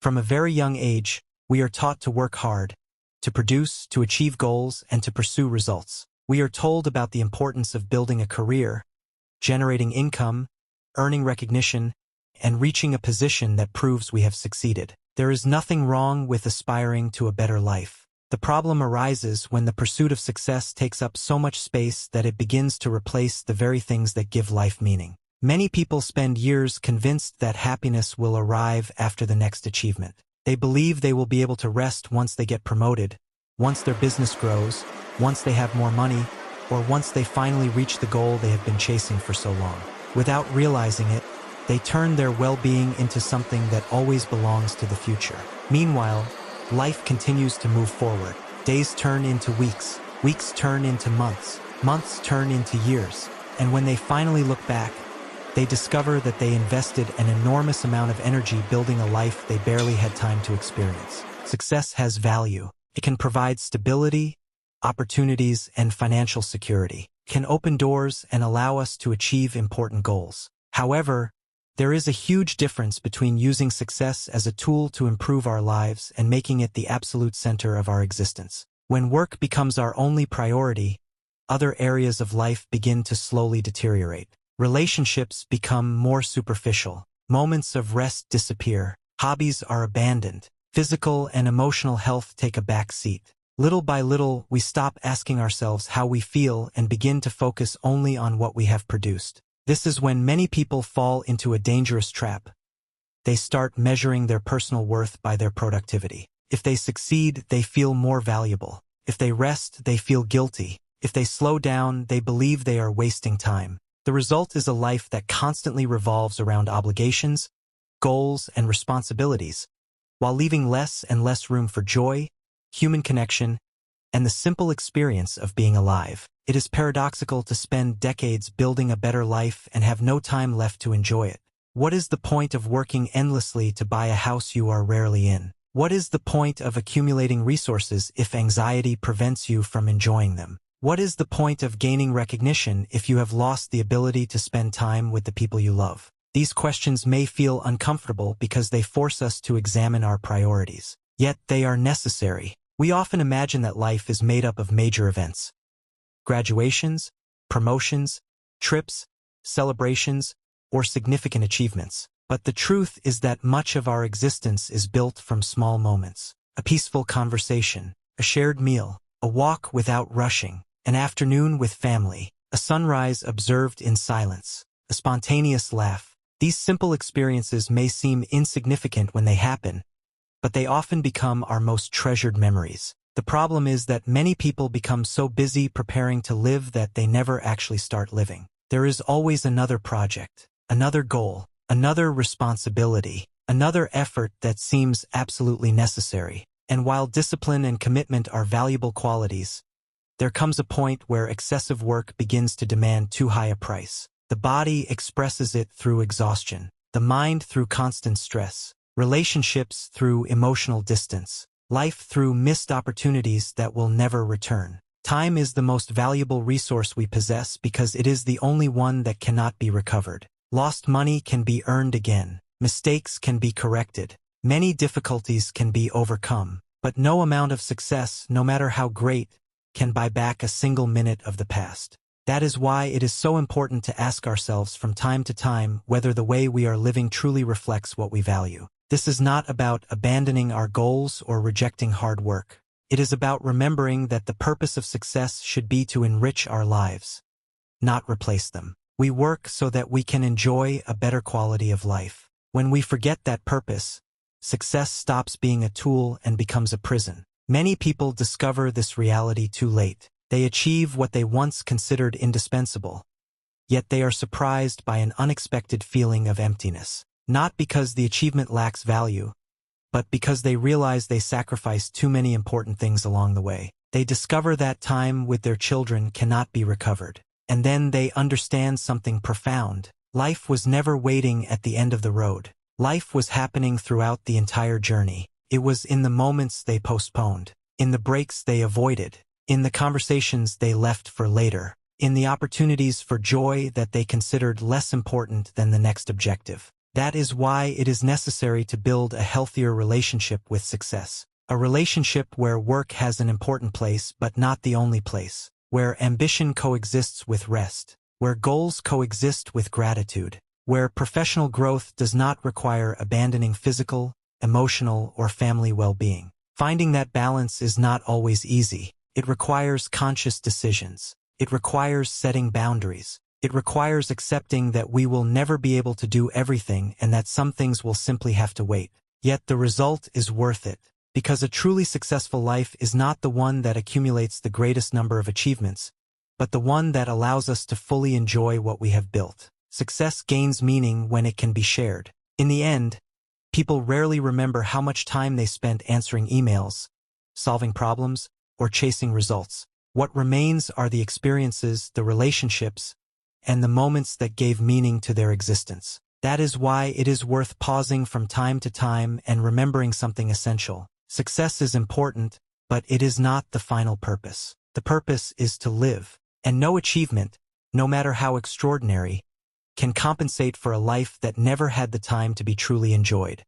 From a very young age, we are taught to work hard, to produce, to achieve goals, and to pursue results. We are told about the importance of building a career, generating income, earning recognition, and reaching a position that proves we have succeeded. There is nothing wrong with aspiring to a better life. The problem arises when the pursuit of success takes up so much space that it begins to replace the very things that give life meaning. Many people spend years convinced that happiness will arrive after the next achievement. They believe they will be able to rest once they get promoted, once their business grows, once they have more money, or once they finally reach the goal they have been chasing for so long. Without realizing it, they turn their well-being into something that always belongs to the future. Meanwhile, life continues to move forward. Days turn into weeks, weeks turn into months, months turn into years, and when they finally look back, they discover that they invested an enormous amount of energy building a life they barely had time to experience. Success has value. It can provide stability, opportunities, and financial security. It can open doors and allow us to achieve important goals. However, there is a huge difference between using success as a tool to improve our lives and making it the absolute center of our existence. When work becomes our only priority, other areas of life begin to slowly deteriorate. Relationships become more superficial. Moments of rest disappear. Hobbies are abandoned. Physical and emotional health take a back seat. Little by little, we stop asking ourselves how we feel and begin to focus only on what we have produced. This is when many people fall into a dangerous trap. They start measuring their personal worth by their productivity. If they succeed, they feel more valuable. If they rest, they feel guilty. If they slow down, they believe they are wasting time. The result is a life that constantly revolves around obligations, goals, and responsibilities, while leaving less and less room for joy, human connection, and the simple experience of being alive. It is paradoxical to spend decades building a better life and have no time left to enjoy it. What is the point of working endlessly to buy a house you are rarely in? What is the point of accumulating resources if anxiety prevents you from enjoying them? What is the point of gaining recognition if you have lost the ability to spend time with the people you love? These questions may feel uncomfortable because they force us to examine our priorities. Yet they are necessary. We often imagine that life is made up of major events. Graduations, promotions, trips, celebrations, or significant achievements. But the truth is that much of our existence is built from small moments. A peaceful conversation, a shared meal, a walk without rushing, an afternoon with family, a sunrise observed in silence, a spontaneous laugh. These simple experiences may seem insignificant when they happen, but they often become our most treasured memories. The problem is that many people become so busy preparing to live that they never actually start living. There is always another project, another goal, another responsibility, another effort that seems absolutely necessary. And while discipline and commitment are valuable qualities, there comes a point where excessive work begins to demand too high a price. The body expresses it through exhaustion, the mind through constant stress, relationships through emotional distance, life through missed opportunities that will never return. Time is the most valuable resource we possess because it is the only one that cannot be recovered. Lost money can be earned again. Mistakes can be corrected. Many difficulties can be overcome. But no amount of success, no matter how great, can buy back a single minute of the past. That is why it is so important to ask ourselves from time to time whether the way we are living truly reflects what we value. This is not about abandoning our goals or rejecting hard work. It is about remembering that the purpose of success should be to enrich our lives, not replace them. We work so that we can enjoy a better quality of life. When we forget that purpose, success stops being a tool and becomes a prison. Many people discover this reality too late. They achieve what they once considered indispensable, yet they are surprised by an unexpected feeling of emptiness. Not because the achievement lacks value, but because they realize they sacrificed too many important things along the way. They discover that time with their children cannot be recovered. And then they understand something profound. Life was never waiting at the end of the road. Life was happening throughout the entire journey. It was in the moments they postponed, in the breaks they avoided, in the conversations they left for later, in the opportunities for joy that they considered less important than the next objective. That is why it is necessary to build a healthier relationship with success. A relationship where work has an important place but not the only place, where ambition coexists with rest, where goals coexist with gratitude, where professional growth does not require abandoning physical, emotional, or family well-being. Finding that balance is not always easy. It requires conscious decisions. It requires setting boundaries. It requires accepting that we will never be able to do everything and that some things will simply have to wait. Yet the result is worth it, because a truly successful life is not the one that accumulates the greatest number of achievements, but the one that allows us to fully enjoy what we have built. Success gains meaning when it can be shared. In the end, people rarely remember how much time they spent answering emails, solving problems, or chasing results. What remains are the experiences, the relationships, and the moments that gave meaning to their existence. That is why it is worth pausing from time to time and remembering something essential. Success is important, but it is not the final purpose. The purpose is to live, and no achievement, no matter how extraordinary, can compensate for a life that never had the time to be truly enjoyed.